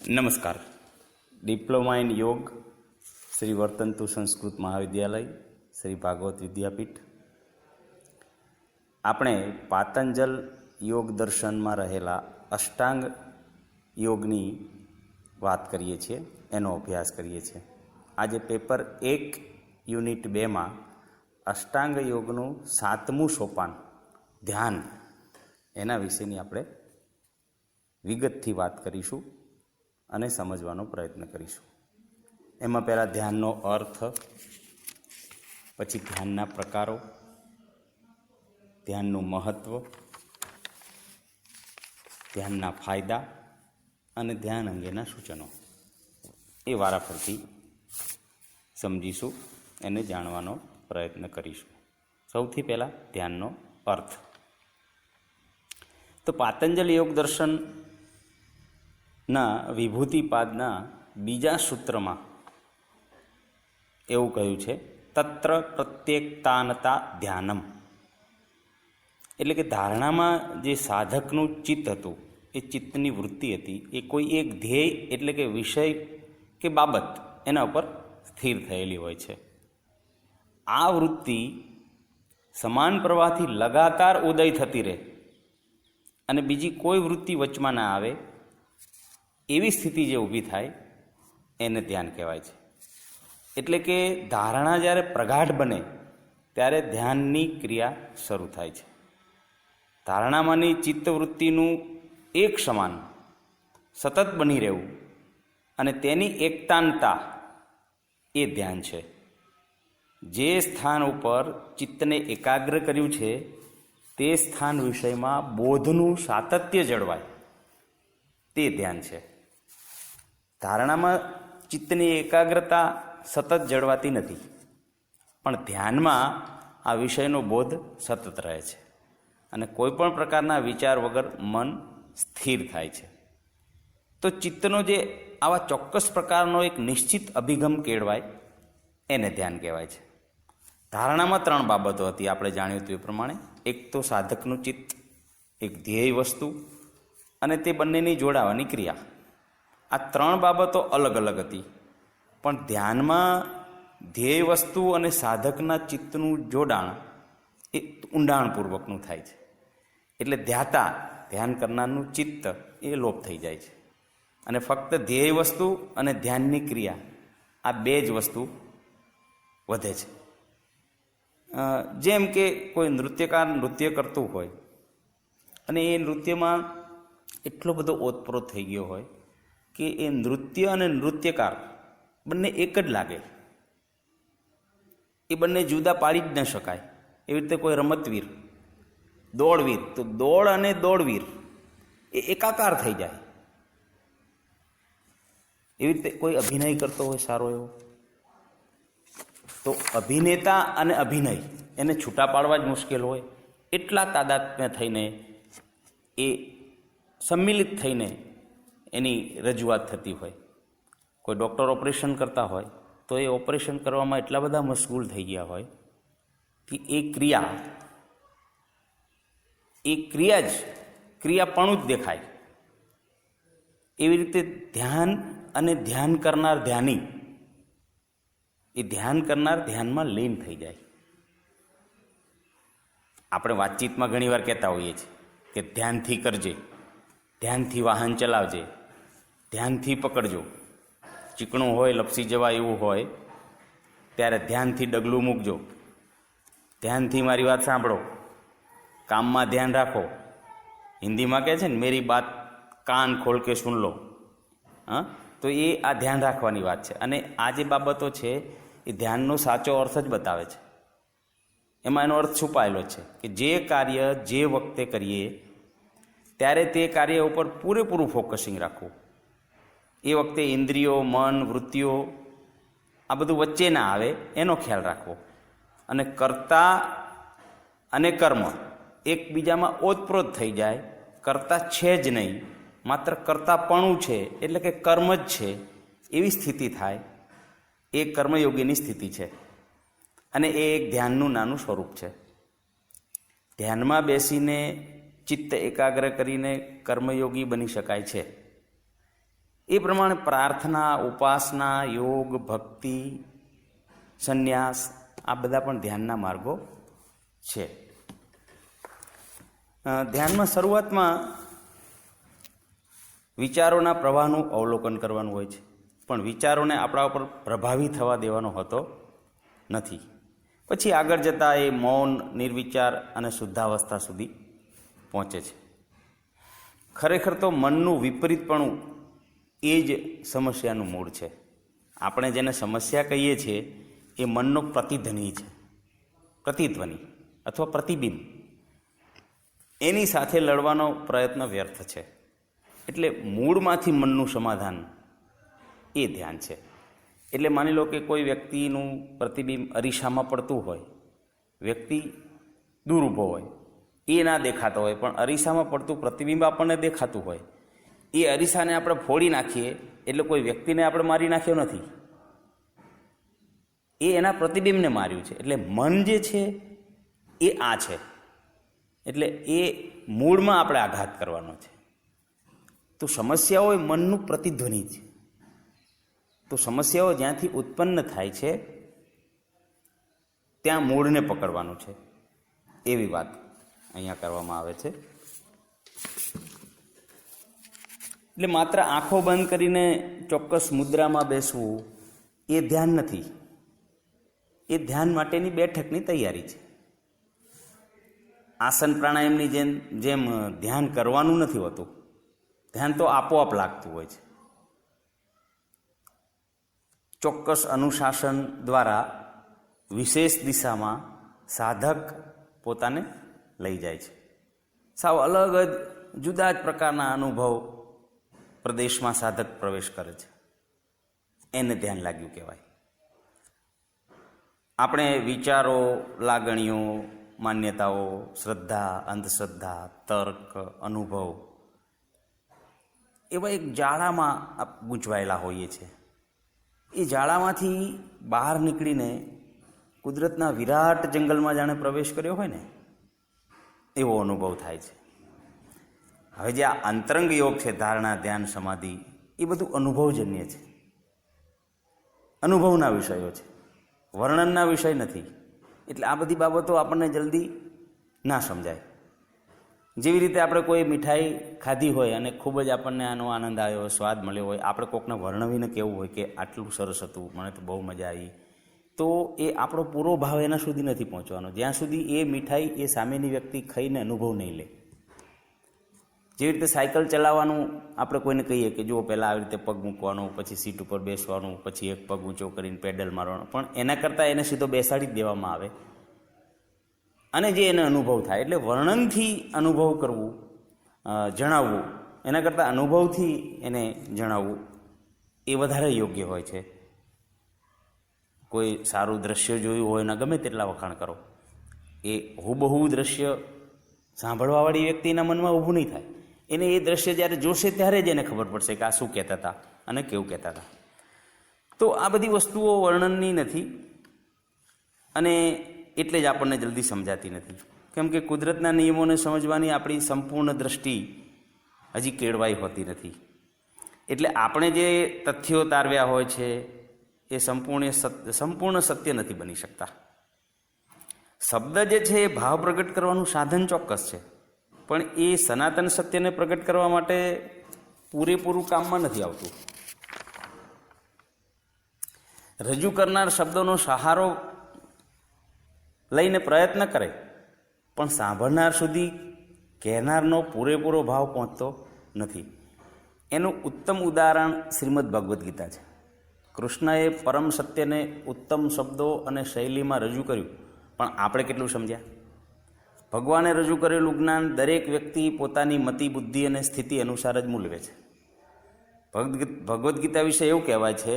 નમસ્કાર. Diploma in યોગ, શ્રી વર્તંતુ સંસ્કૃત મહાવિદ્યાલય, શ્રી ભાગવત વિદ્યાપીઠ. આપણે પાતંજલ યોગ દર્શનમાં રહેલા અષ્ટાંગ યોગની વાત કરીએ છીએ, એનો અભ્યાસ કરીએ છીએ. આજે પેપર 1 યુનિટ 2માં અષ્ટાંગ યોગનું 7મું સોપાન ધ્યાન, એના વિશેની આપણે વિગતથી વાત કરીશું અને સમજવાનો પ્રયત્ન કરીશું. એમાં પહેલાં ધ્યાનનો અર્થ, પછી ધ્યાનના પ્રકારો, ધ્યાનનું મહત્ત્વ, ધ્યાનના ફાયદા અને ધ્યાન અંગેના સૂચનો, એ વારાફરતી સમજીશું, એને જાણવાનો પ્રયત્ન કરીશું. સૌથી પહેલાં ધ્યાનનો અર્થ. તો પાતંજલ યોગ દર્શનના વિભૂતિપાદના બીજા સૂત્રમાં એવું કહ્યું છે, તત્ર પ્રત્યેકતાનતા ધ્યાનમ. એટલે કે ધારણામાં જે સાધકનું ચિત્ત હતું, એ ચિત્તની વૃત્તિ હતી, એ કોઈ એક ધ્યેય એટલે કે વિષય કે બાબત એના ઉપર સ્થિર થયેલી હોય છે. આ વૃત્તિ સમાન પ્રવાહથી લગાતાર ઉદય થતી રહે અને બીજી કોઈ વૃત્તિ વચમાં ના આવે, એવી સ્થિતિ જે ઊભી થાય એને ધ્યાન કહેવાય છે. એટલે કે ધારણા જ્યારે પ્રગાઢ બને ત્યારે ધ્યાનની ક્રિયા શરૂ થાય છે. ધારણામાંની ચિત્તવૃત્તિનું એક સમાન સતત બની રહેવું અને તેની એકતાનતા, એ ધ્યાન છે. જે સ્થાન ઉપર ચિત્તને એકાગ્ર કર્યું છે તે સ્થાન વિષયમાં બોધનું સાતત્ય જળવાય, તે ધ્યાન છે. ધારણામાં ચિત્તની એકાગ્રતા સતત જળવાતી નથી, પણ ધ્યાનમાં આ વિષયનો બોધ સતત રહે છે અને કોઈ પણ પ્રકારના વિચાર વગર મન સ્થિર થાય છે. તો ચિત્તનો જે આવા ચોક્કસ પ્રકારનો એક નિશ્ચિત અભિગમ કેળવાય, એને ધ્યાન કહેવાય છે. ધારણામાં 3 બાબતો હતી, આપણે જાણ્યું હતું એ પ્રમાણે. એક તો સાધકનું ચિત્ત, એક ધ્યેય વસ્તુ અને તે બંનેની જોડાવાની ક્રિયા. આ 3 બાબતો અલગ અલગ હતી, પણ ધ્યાનમાં ધ્યેય વસ્તુ અને સાધકના ચિત્તનું જોડાણ એ ઊંડાણપૂર્વકનું થાય છે. એટલે ધ્યાતા, ધ્યાન કરનારનું ચિત્ત એ લોપ થઈ જાય છે અને ફક્ત ધ્યેય વસ્તુ અને ધ્યાનની ક્રિયા, આ 2 જ વસ્તુ વધે છે. જેમ કે કોઈ નૃત્યકાર નૃત્ય કરતું હોય અને એ નૃત્યમાં એટલો બધો ઓતપ્રોત થઈ ગયો હોય કે એ નૃત્ય અને નૃત્યકાર બંને એક જ લાગે, એ બંને જુદા પાડી જ ન શકાય. એવી રીતે કોઈ રમતવીર, દોડવીર, તો દોડ અને દોડવીર એ એકાકાર થઈ જાય. એવી રીતે કોઈ અભિનય કરતો હોય સારો એવો, તો અભિનેતા અને અભિનય એને છૂટા પાડવા જ મુશ્કેલ હોય. એટલા તાદાત્મ્ય થઈને, એ સંમિલિત થઈને એની રજૂઆત થતી હોય. કોઈ ડૉક્ટર ઓપરેશન કરતા હોય તો એ ઓપરેશન કરવામાં એટલા બધા મશગુલ થઈ ગયા હોય કે એ ક્રિયા જ ક્રિયાપણું જ દેખાય. એવી રીતે ધ્યાન અને ધ્યાન કરનાર ધ્યાની, એ ધ્યાન કરનાર ધ્યાનમાં લીન થઈ જાય. આપણે વાતચીતમાં ઘણીવાર કહેતા હોઈએ છીએ કે ધ્યાનથી કરજે, ધ્યાનથી વાહન ચલાવજે, ધ્યાનથી પકડજો. ચીકણું હોય, લપસી જવા એવું હોય ત્યારે ધ્યાનથી ડગલું મૂકજો, ધ્યાનથી મારી વાત સાંભળો, કામમાં ધ્યાન રાખો. હિન્દીમાં કહે છે ને, મેરી બાત કાન ખોલ કે સુન લો. હા, તો એ આ ધ્યાન રાખવાની વાત છે. અને આ જે બાબતો છે એ ધ્યાનનો સાચો અર્થ જ બતાવે છે. એમાં એનો અર્થ છુપાયેલો છે કે જે કાર્ય જે વખતે કરીએ ત્યારે તે કાર્ય ઉપર પૂરેપૂરું ફોકસિંગ રાખવું. એ વખતે ઇન્દ્રિયો, મન, વૃત્તિઓ આ બધું વચ્ચે ના આવે, એનો ખ્યાલ રાખવો. અને કર્તા અને કર્મ એકબીજામાં ઓતપ્રોત થઈ જાય, કર્તા છે જ નહીં, માત્ર કર્તાપણું છે, એટલે કે કર્મ જ છે, એવી સ્થિતિ થાય. એ કર્મયોગીની સ્થિતિ છે અને એ એક ધ્યાનનું નાનું સ્વરૂપ છે. ધ્યાનમાં બેસીને ચિત્ત એકાગ્ર કરીને કર્મયોગી બની શકાય છે. એ પ્રમાણે પ્રાર્થના, ઉપાસના, યોગ, ભક્તિ, સંન્યાસ આ બધા પણ ધ્યાનના માર્ગો છે. ધ્યાનમાં શરૂઆતમાં વિચારોના પ્રવાહનું અવલોકન કરવાનું હોય છે, પણ વિચારોને આપણા ઉપર પ્રભાવી થવા દેવાનો હોતો નથી. પછી આગળ જતાં એ મૌન, નિર્વિચાર અને શુદ્ધાવસ્થા સુધી પહોંચે છે. ખરેખર તો મનનું વિપરીતપણું એ જ સમસ્યાનું મૂળ છે. આપણે જેને સમસ્યા કહીએ છીએ એ મનનો પ્રતિધ્વનિ છે, પ્રતિધ્વનિ અથવા પ્રતિબિંબ. એની સાથે લડવાનો પ્રયત્ન વ્યર્થ છે. એટલે મૂળમાંથી મનનું સમાધાન એ ધ્યાન છે. એટલે માની લો કે કોઈ વ્યક્તિનું પ્રતિબિંબ અરીસામાં પડતું હોય, વ્યક્તિ દૂર ઊભો હોય, એ ના દેખાતો હોય, પણ અરીસામાં પડતું પ્રતિબિંબ આપણને દેખાતું હોય. એ અરીસાને આપણે ફોડી નાખીએ એટલે કોઈ વ્યક્તિને આપણે મારી નાખ્યો નથી, એ એના પ્રતિબિંબને માર્યું છે. એટલે મન જે છે એ આ છે. એટલે એ મૂળમાં આપણે આઘાત કરવાનો છે. તો સમસ્યાઓ એ મનનું પ્રતિધ્વનિ છે. તો સમસ્યાઓ જ્યાંથી ઉત્પન્ન થાય છે ત્યાં મૂળને પકડવાનું છે, એવી વાત અહીંયા કરવામાં આવે છે. એટલે માત્ર આંખો બંધ કરીને ચોક્કસ મુદ્રામાં બેસવું એ ધ્યાન નથી. એ ધ્યાન માટેની બેઠકની તૈયારી છે. આસન પ્રાણાયામની જેમ ધ્યાન કરવાનું નથી હોતું. ધ્યાન તો આપોઆપ લાગતું હોય છે. ચોક્કસ અનુશાસન દ્વારા વિશેષ દિશામાં સાધક પોતાને લઈ જાય છે. સાવ અલગ જ જુદા જ પ્રકારના અનુભવ પ્રદેશમાં સાધક પ્રવેશ કરે છે. એને ધ્યાન લાગ્યું કહેવાય. આપણે વિચારો, લાગણીઓ, માન્યતાઓ, શ્રદ્ધા, અંધશ્રદ્ધા, તર્ક, અનુભવ એવા એક જાળામાં ગૂંચવાયેલા હોઈએ છીએ. એ જાળામાંથી બહાર નીકળીને કુદરતના વિરાટ જંગલમાં જાણે પ્રવેશ કર્યો હોય ને એવો અનુભવ થાય છે. હવે જે આ અંતરંગ યોગ છે, ધારણા, ધ્યાન, સમાધિ, એ બધું અનુભવજન્ય છે, અનુભવના વિષયો છે, વર્ણનના વિષય નથી. એટલે આ બધી બાબતો આપણને જલ્દી ના સમજાય. જેવી રીતે આપણે કોઈ મીઠાઈ ખાધી હોય અને ખૂબ જ આપણને આનો આનંદ આવ્યો હોય, સ્વાદ મળ્યો હોય, આપણે કોકને વર્ણવીને કહેવું હોય કે આટલું સરસ હતું, મને તો બહુ મજા આવી, તો એ આપણો પૂરો ભાવ એના સુધી નથી પહોંચવાનો જ્યાં સુધી એ મીઠાઈ એ સામેની વ્યક્તિ ખાઈને અનુભવ નહીં લે. જેવી રીતે સાયકલ ચલાવવાનું આપણે કોઈને કહીએ કે જુઓ પહેલાં આવી રીતે પગ મૂકવાનો, પછી સીટ ઉપર બેસવાનું, પછી એક પગ ઊંચો કરીને પેડલ મારવાનો, પણ એના કરતાં એને સીધો બેસાડી જ દેવામાં આવે અને જે એને અનુભવ થાય. એટલે વર્ણનથી અનુભવ કરવું, જણાવવું, એના કરતાં અનુભવથી એને જણાવવું એ વધારે યોગ્ય હોય છે. કોઈ સારું દ્રશ્ય જોયું હોય ને ગમે તેટલા વખાણ કરો, એ હુબહુ દ્રશ્ય સાંભળવાવાળી વ્યક્તિના મનમાં ઊભું નહીં થાય. એને એ દ્રશ્ય જ્યારે જોશે ત્યારે જ એને ખબર પડશે કે આ શું કહેતા હતા અને કેવું કહેતા હતા. તો આ બધી વસ્તુઓ વર્ણનની નથી અને એટલે જ આપણને જલ્દી સમજાતી નથી. કેમ કે કુદરતના નિયમોને સમજવાની આપણી સંપૂર્ણ દૃષ્ટિ હજી કેળવાઈ હોતી નથી. એટલે આપણે જે તથ્યો તારવ્યા હોય છે એ સંપૂર્ણ સત્ય નથી બની શકતા. શબ્દ જે છે એ ભાવ પ્રગટ કરવાનું સાધન ચોક્કસ છે, પણ એ સનાતન સત્યને પ્રગટ કરવા માટે પૂરેપૂરું કામમાં નથી આવતું. રજૂ કરનાર શબ્દોનો સહારો લઈને પ્રયત્ન કરે, પણ સાંભળનાર સુધી કહેનારનો પૂરેપૂરો ભાવ પહોંચતો નથી. એનું ઉત્તમ ઉદાહરણ શ્રીમદ ભગવદ્ ગીતા છે. કૃષ્ણએ પરમ સત્યને ઉત્તમ શબ્દો અને શૈલીમાં રજૂ કર્યું, પણ આપણે કેટલું સમજ્યા? ભગવાને રજૂ કરેલું જ્ઞાન દરેક વ્યક્તિ પોતાની મતિ, બુદ્ધિ અને સ્થિતિ અનુસાર જ મૂલવે છે. ભગવદ્ ગીતા વિશે એવું કહેવાય છે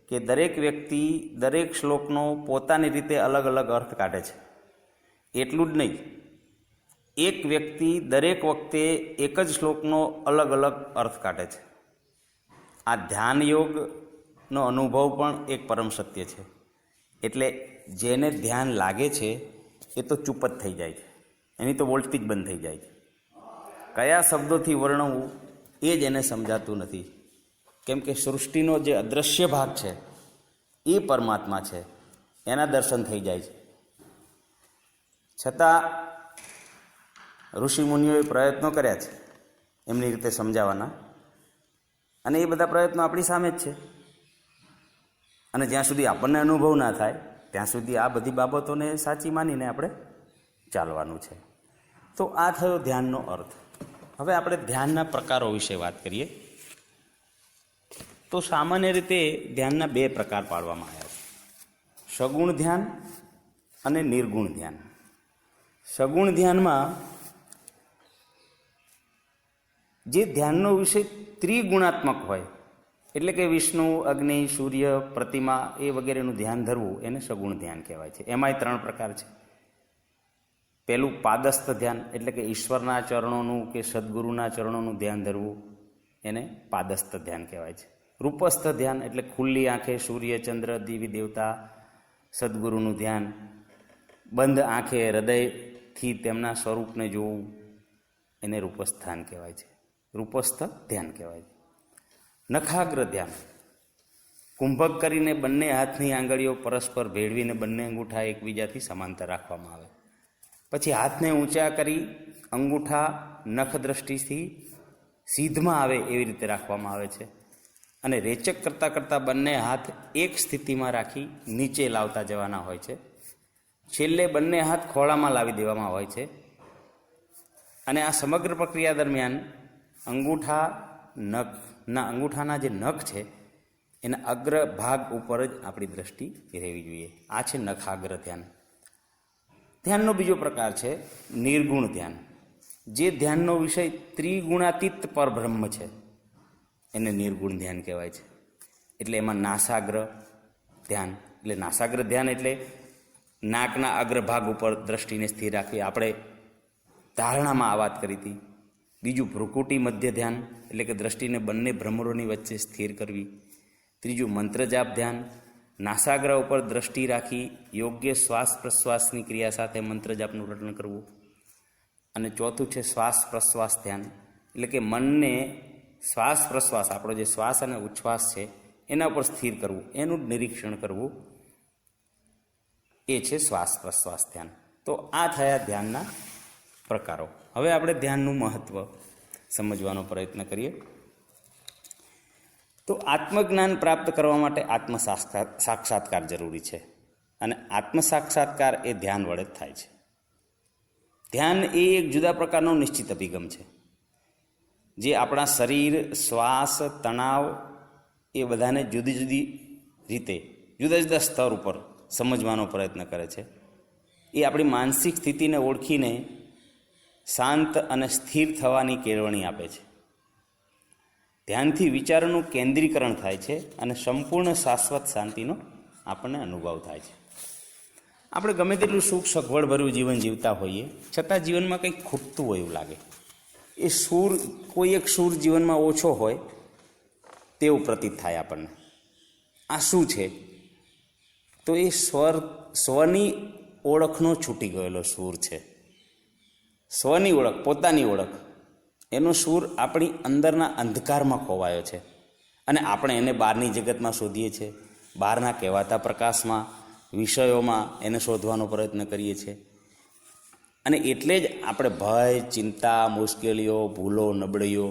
કે દરેક વ્યક્તિ દરેક શ્લોકનો પોતાની રીતે અલગ અલગ અર્થ કાઢે છે. એટલું જ નહીં, એક વ્યક્તિ દરેક વખતે એક જ શ્લોકનો અલગ અલગ અર્થ કાઢે છે. આ ધ્યાન યોગનો અનુભવ પણ એક પરમ સત્ય છે. એટલે જેને ધ્યાન લાગે છે એ તો ચૂપ જ થઈ જાય છે, એની તો બોલતી જ બંધ થઈ જાય છે. કયા શબ્દોથી વર્ણવવું એ જ એને સમજાતું નથી. કેમ કે સૃષ્ટિનો જે અદૃશ્ય ભાગ છે એ પરમાત્મા છે, એના દર્શન થઈ જાય છે. છતાં ઋષિમુનિઓએ પ્રયત્નો કર્યા છે એમની રીતે સમજાવવાના, અને એ બધા પ્રયત્નો આપણી સામે જ છે. અને જ્યાં સુધી આપણને અનુભવ ના થાય ત્યાં સુધી આ બધી બાબતોને સાચી માનીને આપણે ચાલવાનું છે. તો આ થયો ધ્યાનનો અર્થ. હવે આપણે ધ્યાનના પ્રકારો વિશે વાત કરીએ. તો સામાન્ય રીતે ધ્યાનના બે પ્રકાર પાડવામાં આવ્યા છે: સગુણ ધ્યાન અને નિર્ગુણ ધ્યાન. સગુણ ધ્યાનમાં જે ધ્યાનનો વિષય ત્રિગુણાત્મક હોય, એટલે કે વિષ્ણુ, અગ્નિ, સૂર્ય, પ્રતિમા એ વગેરેનું ધ્યાન ધરવું, એને સગુણ ધ્યાન કહેવાય છે. એમાંય 3 પ્રકાર છે. પહેલું પાદસ્થ ધ્યાન, એટલે કે ઈશ્વરના ચરણોનું કે સદગુરુના ચરણોનું ધ્યાન ધરવું, એને પાદસ્થ ધ્યાન કહેવાય છે. રૂપસ્થ ધ્યાન, એટલે ખુલ્લી આંખે સૂર્ય, ચંદ્ર, દેવી દેવતા, સદગુરુનું ધ્યાન, બંધ આંખે હૃદયથી તેમના સ્વરૂપને જોવું, એને રૂપસ્થ ધ્યાન કહેવાય છે. રૂપસ્થ ધ્યાન કહેવાય છે. નખાગ્ર ધ્યાન, કુંભક કરીને બંને હાથની આંગળીઓ પરસ્પર ભેળવીને બંને અંગૂઠા એકબીજાથી સમાંતર રાખવામાં આવે. પછી હાથને ઊંચા કરી અંગૂઠા નખ દ્રષ્ટિથી સીધમાં આવે એવી રીતે રાખવામાં આવે છે. અને રેચક કરતાં કરતાં બંને હાથ એક સ્થિતિમાં રાખી નીચે લાવતા જવાના હોય છે. છેલ્લે બંને હાથ ખોળામાં લાવી દેવામાં હોય છે. અને આ સમગ્ર પ્રક્રિયા દરમિયાન અંગૂઠાના જે નખ છે એના અગ્ર ભાગ ઉપર જ આપણી દ્રષ્ટિ રહેવી જોઈએ. આ છે નખાગ્ર ધ્યાન. ધ્યાનનો બીજો પ્રકાર છે નિર્ગુણ ધ્યાન. જે ધ્યાનનો વિષય ત્રિગુણાતીત પરબ્રહ્મ છે એને નિર્ગુણ ધ્યાન કહેવાય છે. એટલે એમાં નાસાગ્ર ધ્યાન, એટલે નાસાગ્ર ધ્યાન એટલે નાકના અગ્રભાગ ઉપર દ્રષ્ટિને સ્થિર રાખવી. આપણે ધારણામાં આ વાત કરી હતી. બીજું ભ્રુકુટી મધ્ય ધ્યાન, એટલે કે દ્રષ્ટિને બંને ભ્રમરોની વચ્ચે સ્થિર કરવી. ત્રીજું મંત્રજાપ ધ્યાન, નાસાગ્ર ઉપર દ્રષ્ટિ રાખી યોગ્ય શ્વાસ પ્રશ્વાસની ક્રિયા સાથે મંત્રજાપનું રટન કરવું. અને ચોથું છે શ્વાસ પ્રશ્વાસ ધ્યાન, એટલે કે મનને શ્વાસ પ્રશ્વાસ, આપણો જે શ્વાસ અને ઉચ્છ્વાસ છે એના ઉપર સ્થિર કરવું, એનું નિરીક્ષણ કરવું, એ છે શ્વાસ પ્રશ્વાસ ધ્યાન. તો આ થયા ધ્યાનના પ્રકારો. હવે આપણે ધ્યાનનું મહત્ત્વ સમજવાનો પ્રયત્ન કરીએ. તો આત્મજ્ઞાન પ્રાપ્ત કરવા માટે આત્મ સાક્ષાત્કાર જરૂરી છે. અને આત્મ સાક્ષાત્કાર એ ધ્યાન વડે જ થાય છે. ધ્યાન એ એક જુદા પ્રકારનો નિશ્ચિત અભિગમ છે, જે આપણા શરીર, શ્વાસ, તણાવ એ બધાને જુદી જુદી રીતે જુદા જુદા સ્તર ઉપર સમજવાનો પ્રયત્ન કરે છે. એ આપણી માનસિક સ્થિતિને ઓળખીને શાંત અને સ્થિર થવાની કેળવણી આપે છે. ધ્યાનથી વિચારોનું કેન્દ્રીકરણ થાય છે અને સંપૂર્ણ શાશ્વત શાંતિનો આપણને અનુભવ થાય છે. આપણે ગમે તેટલું સુખ સગવડભર્યું જીવન જીવતા હોઈએ, છતાં જીવનમાં કંઈક ખૂટતું હોય એવું લાગે. એ કોઈ એક સૂર જીવનમાં ઓછો હોય તેવું પ્રતીત થાય આપણને. આ શું છે? તો એ સ્વની ઓળખનો છૂટી ગયેલો સૂર છે. સ્વની ઓળખ, પોતાની ઓળખ, એનો સૂર આપણી અંદરના અંધકારમાં ખોવાયો છે. અને આપણે એને બહારની જગતમાં શોધીએ છીએ, બહારના કહેવાતા પ્રકાશમાં, વિષયોમાં એને શોધવાનો પ્રયત્ન કરીએ છીએ. અને એટલે જ આપણે ભય, ચિંતા, મુશ્કેલીઓ, ભૂલો, નબળીઓ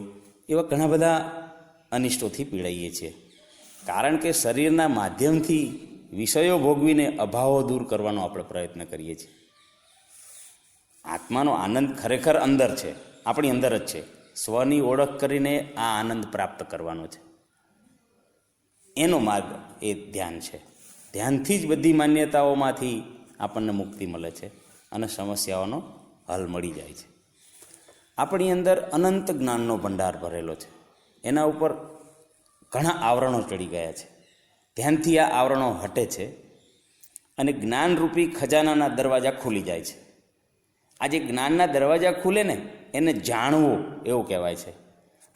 એવા ઘણા બધા અનિષ્ટોથી પીડાઈએ છીએ. કારણ કે શરીરના માધ્યમથી વિષયો ભોગવીને અભાવો દૂર કરવાનો આપણે પ્રયત્ન કરીએ છીએ. આત્માનો આનંદ ખરેખર અંદર છે, આપણી અંદર જ છે. સ્વની ઓળખ કરીને આ આનંદ પ્રાપ્ત કરવાનો છે. એનો માર્ગ એ ધ્યાન છે. ધ્યાનથી જ બધી માન્યતાઓમાંથી આપણને મુક્તિ મળે છે અને સમસ્યાઓનો હલ મળી જાય છે. આપણી અંદર અનંત જ્ઞાનનો ભંડાર ભરેલો છે. એના ઉપર ઘણા આવરણો ચડી ગયા છે. ધ્યાનથી આ આવરણો હટે છે અને જ્ઞાનરૂપી ખજાનાના દરવાજા ખુલી જાય છે. આ જે જ્ઞાનના દરવાજા ખુલે ને એને જાણવું એવું કહેવાય છે.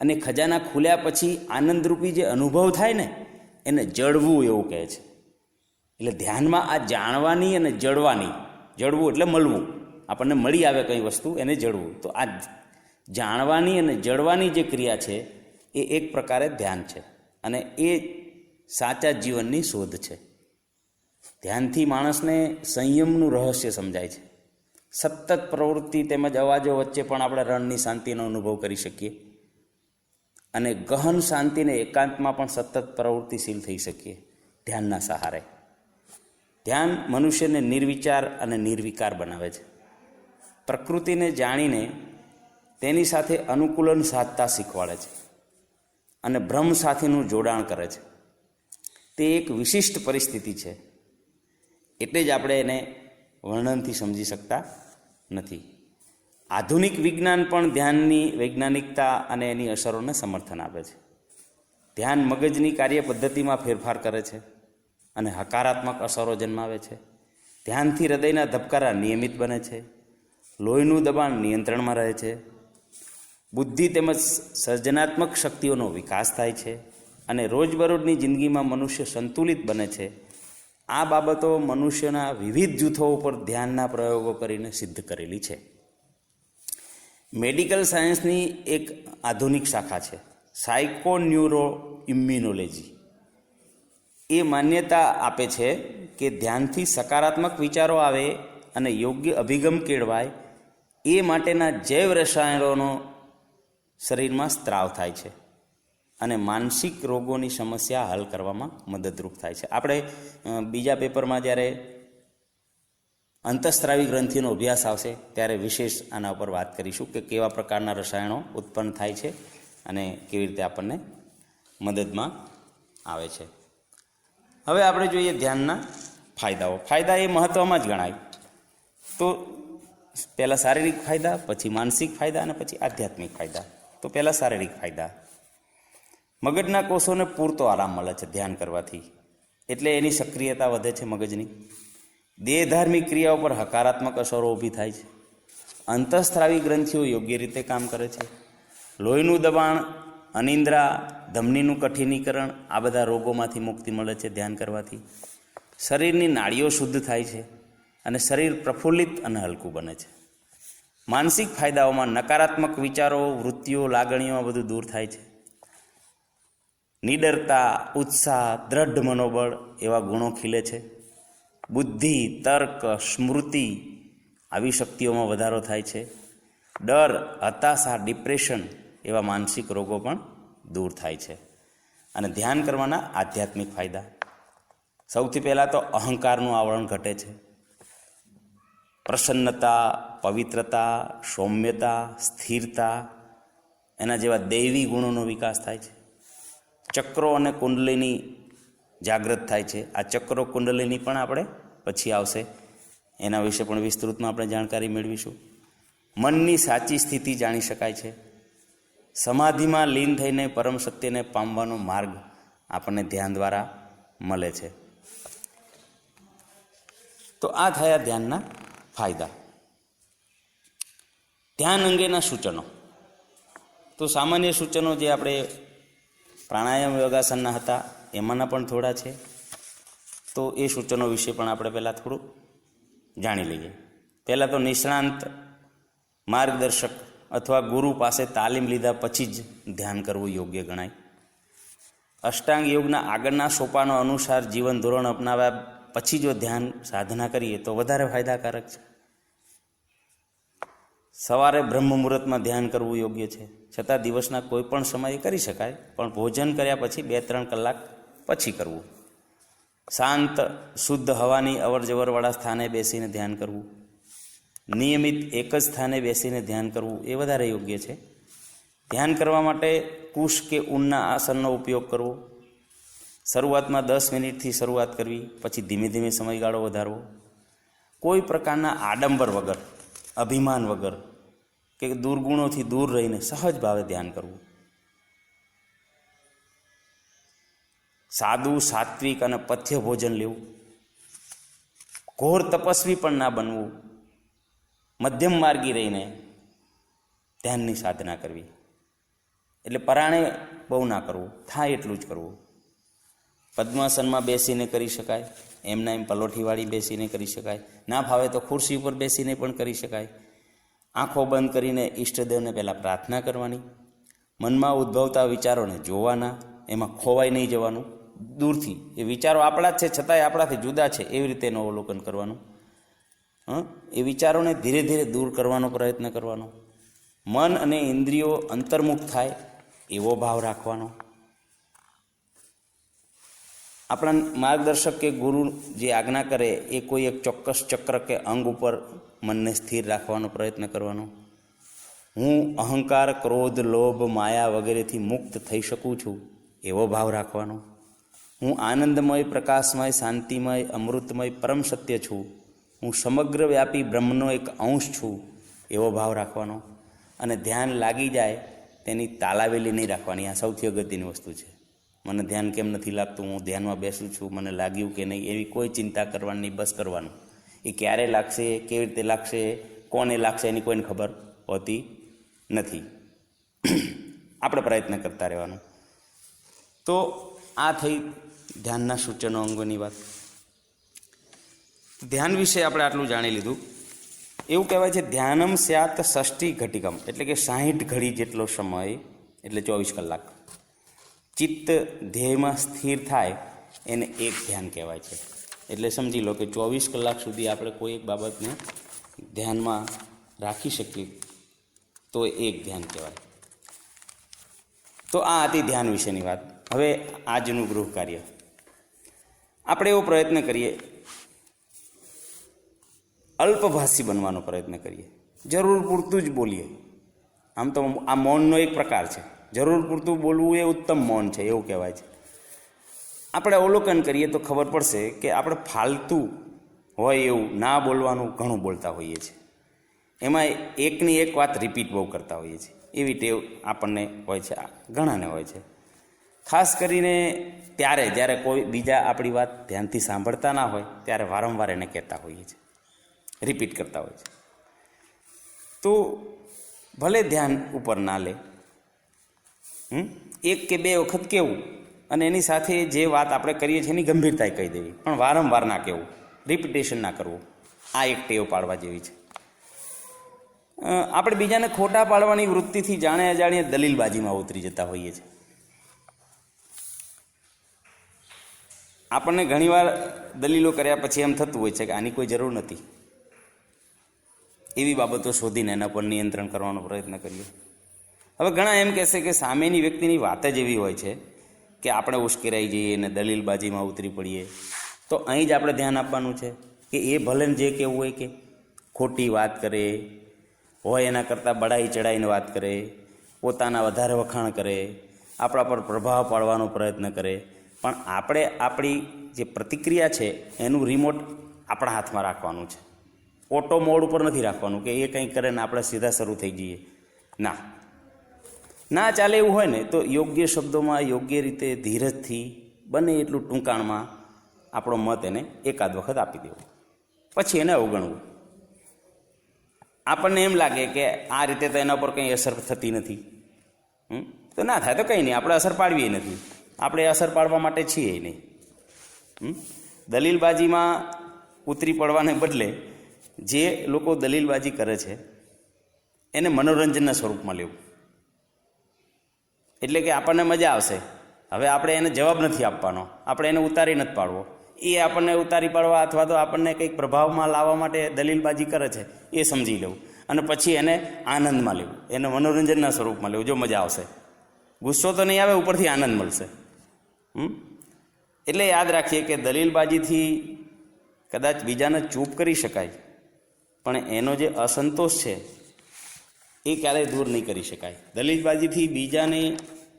અને ખજાના ખુલ્યા પછી આનંદરૂપી જે અનુભવ થાય ને એને જળવું એવું કહે છે. એટલે ધ્યાનમાં આ જાણવાની અને જળવાની, જળવું એટલે મળવું, આપણને મળી આવે કંઈ વસ્તુ એને જળવું. તો આ જાણવાની અને જળવાની જે ક્રિયા છે એ એક પ્રકારે ધ્યાન છે. અને એ સાચા જીવનની શોધ છે. ધ્યાનથી માણસને સંયમનું રહસ્ય સમજાય છે. સતત પ્રવૃત્તિ તેમજ અવાજો વચ્ચે પણ આપણે રણની શાંતિનો અનુભવ કરી શકીએ અને ગહન શાંતિને એકાંતમાં પણ સતત પ્રવૃત્તિશીલ થઈ શકીએ ધ્યાનના સહારે. ધ્યાન મનુષ્યને નિર્વિચાર અને નિર્વિકાર બનાવે છે. પ્રકૃતિને જાણીને તેની સાથે અનુકૂલન સાધતા શીખવાડે છે અને બ્રહ્મ સાથેનું જોડાણ કરે છે. તે એક વિશિષ્ટ પરિસ્થિતિ છે, એટલે જ આપણે એને વર્ણનથી સમજી શકતા નથી. આધુનિક વિજ્ઞાન પણ ધ્યાનની વૈજ્ઞાનિકતા અને એની અસરોને સમર્થન આપે છે. ધ્યાન મગજની કાર્ય પદ્ધતિમાં ફેરફાર કરે છે અને હકારાત્મક અસરો જન્માવે છે. ધ્યાનથી હૃદયના ધબકારા નિયમિત બને છે, લોહીનું દબાણ નિયંત્રણમાં રહે છે, બુદ્ધિ તેમજ સર્જનાત્મક શક્તિઓનો વિકાસ થાય છે અને રોજબરોજની જિંદગીમાં મનુષ્ય સંતુલિત બને છે. આ બાબતો મનુષ્યના વિવિધ જૂથો ઉપર ધ્યાનના પ્રયોગો કરીને સિદ્ધ કરેલી છે. મેડિકલ સાયન્સની એક આધુનિક શાખા છે સાયકોન્યુરો ઇમ્યુનોલોજી. એ માન્યતા આપે છે કે ધ્યાનથી સકારાત્મક વિચારો આવે અને યોગ્ય અભિગમ કેળવાય એ માટેના જૈવ રસાયણોનો શરીરમાં સ્ત્રાવ થાય છે અને માનસિક રોગોની સમસ્યા હલ કરવામાં મદદરૂપ થાય છે. આપણે બીજા પેપરમાં જ્યારે અંતઃસ્ત્રાવી ગ્રંથિનો અભ્યાસ આવશે ત્યારે વિશેષ આના ઉપર વાત કરીશું કે કેવા પ્રકારના રસાયણો ઉત્પન્ન થાય છે અને કેવી રીતે આપણને મદદમાં આવે છે. હવે આપણે જોઈએ ધ્યાનના ફાયદાઓ. ફાયદા એ મહત્ત્વમાં જ ગણાય. તો પહેલાં શારીરિક ફાયદા, પછી માનસિક ફાયદા અને પછી આધ્યાત્મિક ફાયદા. તો પહેલાં શારીરિક ફાયદા. મગજના કોષોને પૂરતો આરામ મળે છે ધ્યાન કરવાથી, એટલે એની સક્રિયતા વધે છે મગજની. દેહધાર્મિક ક્રિયાઓ પર હકારાત્મક અસરો ઊભી થાય છે. અંતઃસ્ત્રાવી ગ્રંથિઓ યોગ્ય રીતે કામ કરે છે. લોહીનું દબાણ, અનિદ્રા, ધમનીનું કઠિનીકરણ, આ બધા રોગોમાંથી મુક્તિ મળે છે ધ્યાન કરવાથી. શરીરની નાડીઓ શુદ્ધ થાય છે અને શરીર પ્રફુલ્લિત અને હલકું બને છે. માનસિક ફાયદાઓમાં નકારાત્મક વિચારો, વૃત્તિઓ, લાગણીઓ બધું દૂર થાય છે. નિડરતા, ઉત્સાહ, દ્રઢ મનોબળ એવા ગુણો ખીલે છે. બુદ્ધિ, તર્ક, સ્મૃતિ આવી શક્તિઓમાં વધારો થાય છે. ડર, હતાશા, ડિપ્રેશન એવા માનસિક રોગો પણ દૂર થાય છે. અને ધ્યાન કરવાના આધ્યાત્મિક ફાયદા. સૌથી પહેલાં તો અહંકારનું આવરણ ઘટે છે. પ્રસન્નતા, પવિત્રતા, સૌમ્યતા, સ્થિરતા એના જેવા દૈવી ગુણોનો વિકાસ થાય છે. ચક્રો અને કુંડલિની જાગૃત થાય છે. આ ચક્રો કુંડલિની પણ આપણે પછી આવશે, એના વિશે પણ વિસ્તૃતમાં આપણે જાણકારી મેળવીશું. મનની સાચી સ્થિતિ જાણી શકાય છે. સમાધિમાં લીન થઈને પરમ સત્યને પામવાનો માર્ગ આપણને ધ્યાન દ્વારા મળે છે. તો આ થયા ધ્યાનના ફાયદા. ધ્યાન અંગેના સૂચનો. તો સામાન્ય સૂચનો જે આપણે પ્રાણાયામ યોગાસનના હતા એમાંના પણ થોડા છે. તો એ સૂચનો વિશે પણ આપણે પહેલાં થોડું જાણી લઈએ. પહેલાં તો નિષ્ણાંત માર્ગદર્શક અથવા ગુરુ પાસે તાલીમ લીધા પછી જ ધ્યાન કરવું યોગ્ય ગણાય. અષ્ટાંગ યોગના આગળના સોપાનો અનુસાર જીવન ધોરણ અપનાવ્યા પછી જો ધ્યાન સાધના કરીએ તો વધારે ફાયદાકારક છે. સવારે બ્રહ્મ મુહૂર્તમાં ધ્યાન કરવું યોગ્ય છે, છતાં દિવસના કોઈ પણ સમયે કરી શકાય, પણ ભોજન કર્યા પછી 2-3 કલાક પછી કરવું. શાંત શુદ્ધ હવાની અવરજવરવાળા સ્થાને બેસીને ધ્યાન કરવું. નિયમિત એક જ સ્થાને બેસીને ધ્યાન કરવું એ વધારે યોગ્ય છે. ધ્યાન કરવા માટે કુશ કે ઊનના આસનનો ઉપયોગ કરવો. શરૂઆતમાં 10 મિનિટથી શરૂઆત કરવી, પછી ધીમે ધીમે સમયગાળો વધારવો. કોઈ પ્રકારના આડંબર વગર, અભિમાન વગર કે દુર્ગુણોથી દૂર રહીને સહજ ભાવે ધ્યાન કરવું. સાદું, સાત્વિક અને પથ્ય ભોજન લેવું. ઘોર તપસ્વી પણ ના બનવું. મધ્યમ માર્ગી રહીને ધ્યાનની સાધના કરવી. એટલે પરાણે બહુ ના કરવું, થાય એટલું જ કરવું. પદ્માસનમાં બેસીને કરી શકાય, એમના એમ પલોઠીવાળી બેસીને કરી શકાય, ના ફાવે તો ખુરશી ઉપર બેસીને પણ કરી શકાય. આંખો બંધ કરીને ઈષ્ટદેવને પહેલાં પ્રાર્થના કરવાની. મનમાં ઉદ્ભવતા વિચારોને જોવાના, એમાં ખોવાઈ નહીં જવાનું, દૂરથી એ વિચારો આપણા જ છે છતાંય આપણાથી જુદા છે એવી રીતે એનું અવલોકન કરવાનું. એ વિચારોને ધીરે ધીરે દૂર કરવાનો પ્રયત્ન કરવાનો. મન અને ઇન્દ્રિયો અંતર્મુખ થાય એવો ભાવ રાખવાનો. આપણા માર્ગદર્શક કે ગુરુ જે આજ્ઞા કરે એ કોઈ એક ચોક્કસ ચક્ર કે અંગ ઉપર મનને સ્થિર રાખવાનો પ્રયત્ન કરવાનો. હું અહંકાર, ક્રોધ, લોભ, માયા વગેરેથી મુક્ત થઈ શકું છું એવો ભાવ રાખવાનો. હું આનંદમય, પ્રકાશમય, શાંતિમય, અમૃતમય પરમ સત્ય છું, હું સમગ્ર વ્યાપી બ્રહ્મનો એક અંશ છું એવો ભાવ રાખવાનો. અને ધ્યાન લાગી જાય તેની તાલાવેલી નહીં રાખવાની. આ સૌથી અગત્યની વસ્તુ છે. મને ધ્યાન કેમ નથી લાગતું, હું ધ્યાનમાં બેસું છું, મને લાગ્યું કે નહીં, એવી કોઈ ચિંતા કરવાની, બસ કરવાનું. એ ક્યારે લાગશે, કેવી રીતે લાગશે, કોને લાગશે એની કોઈને ખબર હોતી નથી. આપણે પ્રયત્ન કરતા રહેવાનું. તો આ થઈ ધ્યાનના સૂચનો અંગોની વાત. ધ્યાન વિશે આપણે આટલું જાણી લીધું. એવું કહેવાય છે ધ્યાનમ સ્યાત 60 ઘટિકમ, એટલે કે 60 ઘડી જેટલો સમય, એટલે 24 કલાક ચિત્ત ધ્યેયમાં સ્થિર થાય એને એક ધ્યાન કહેવાય છે. એટલે સમજી લો કે 24 કલાક સુધી આપણે કોઈ એક બાબતને ધ્યાનમાં રાખી શકીએ તો એક ધ્યાન કહેવાય. તો આ હતી ધ્યાન વિશેની વાત. હવે આજનું ગૃહ કાર્ય આપણે એવો પ્રયત્ન કરીએ, અલ્પભાષી બનવાનો પ્રયત્ન કરીએ. જરૂર પૂરતું જ બોલીએ. આમ તો આ મૌનનો એક પ્રકાર છે. જરૂર પૂરતું બોલવું એ ઉત્તમ મૌન છે એવું કહેવાય છે. આપણે અવલોકન કરીએ તો ખબર પડશે કે આપણે ફાલતુ હોય એવું ના બોલવાનું ઘણું બોલતા હોઈએ છીએ. એમાં એકની એક વાત રિપીટ બહુ કરતા હોઈએ છીએ. એવી ટેવ આપણને હોય છે, ઘણાને હોય છે. ખાસ કરીને ત્યારે જ્યારે કોઈ બીજા આપણી વાત ધ્યાનથી સાંભળતા ના હોય ત્યારે વારંવાર એને કહેતા હોઈએ છીએ, રિપીટ કરતા હોય છે. તો ભલે ધ્યાન ઉપર ના લે, એક કે બે વખત કહેવું અને એની સાથે જે વાત આપણે કરીએ છીએ એની ગંભીરતાએ કહી દેવી, પણ વારંવાર ના કહેવું, રિપીટેશન ના કરવું. આ એક ટેવ પાડવા જેવી છે. આપણે બીજાને ખોટા પાડવાની વૃત્તિથી જાણે અજાણીએ દલીલબાજીમાં ઉતરી જતા હોઈએ છીએ. આપણને ઘણીવાર દલીલો કર્યા પછી એમ થતું હોય છે કે આની કોઈ જરૂર નથી. એવી બાબતો શોધીને એના પર નિયંત્રણ કરવાનો પ્રયત્ન કરીએ. હવે ઘણા એમ કહેશે કે સામેની વ્યક્તિની વાત જ એવી હોય છે કે આપણે ઉશ્કેરાઈ જઈએ અને દલીલબાજીમાં ઉતરી પડીએ. તો અહીં જ આપણે ધ્યાન આપવાનું છે કે એ ભલે જે કહેવું હોય કે ખોટી વાત કરે હોય, એના કરતાં બડાઈ ચડાઈને વાત કરે, પોતાના વધારે વખાણ કરે, આપણા પર પ્રભાવ પાડવાનો પ્રયત્ન કરે, પણ આપણે આપણી જે પ્રતિક્રિયા છે એનું રિમોટ આપણા હાથમાં રાખવાનું છે. ઓટો મોડ ઉપર નથી રાખવાનું કે એ કંઈક કરે ને આપણે સીધા શરૂ થઈ જઈએ. ના ચાલે એવું હોય ને તો યોગ્ય શબ્દોમાં, યોગ્ય રીતે, ધીરજથી, બને એટલું ટૂંકાણમાં આપણો મત એને એકાદ વખત આપી દેવો, પછી એને અવગણવું. આપણને એમ લાગે કે આ રીતે તો એના પર કંઈ અસર થતી નથી, તો ના થાય તો કંઈ નહીં, આપણે અસર પાડવીએ નથી. આપણે અસર પાડવા માટે છીએ નહીં. દલીલબાજીમાં ઉતરી પડવાને બદલે જે લોકો દલીલબાજી કરે છે એને મનોરંજનના સ્વરૂપમાં લેવું. એટલે કે આપણને મજા આવશે. હવે આપણે એને જવાબ નથી આપવાનો, આપણે એને ઉતારી નથી પાડવો. એ આપણને ઉતારી પાડવા અથવા તો આપણને કંઈક પ્રભાવમાં લાવવા માટે દલીલબાજી કરે છે એ સમજી લેવું અને પછી એને આનંદમાં લેવું, એને મનોરંજનના સ્વરૂપમાં લેવું. જો મજા આવશે, ગુસ્સો તો નહીં આવે, ઉપરથી આનંદ મળશે. એટલે યાદ રાખીએ કે દલીલબાજીથી કદાચ બીજાને ચૂપ કરી શકાય, પણ એનો જે અસંતોષ છે એ ક્યારેય દૂર નહીં કરી શકાય. દલીલબાજીથી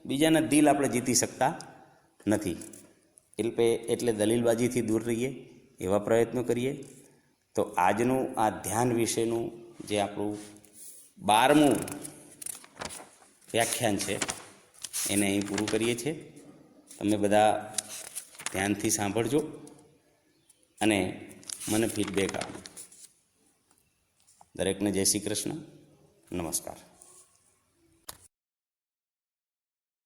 બીજાના દિલ આપણે જીતી શકતા નથી. એટલે દલીલબાજીથી દૂર રહીએ, એવા પ્રયત્નો કરીએ. તો આજનું આ ધ્યાન વિશેનું જે આપણું 12મું વ્યાખ્યાન છે એને અહીં પૂરું કરીએ છીએ. તમે બધા ધ્યાનથી સાંભળજો અને મને ફીડબેક આપજો. દરેકને જય શ્રી કૃષ્ણ. નમસ્કાર.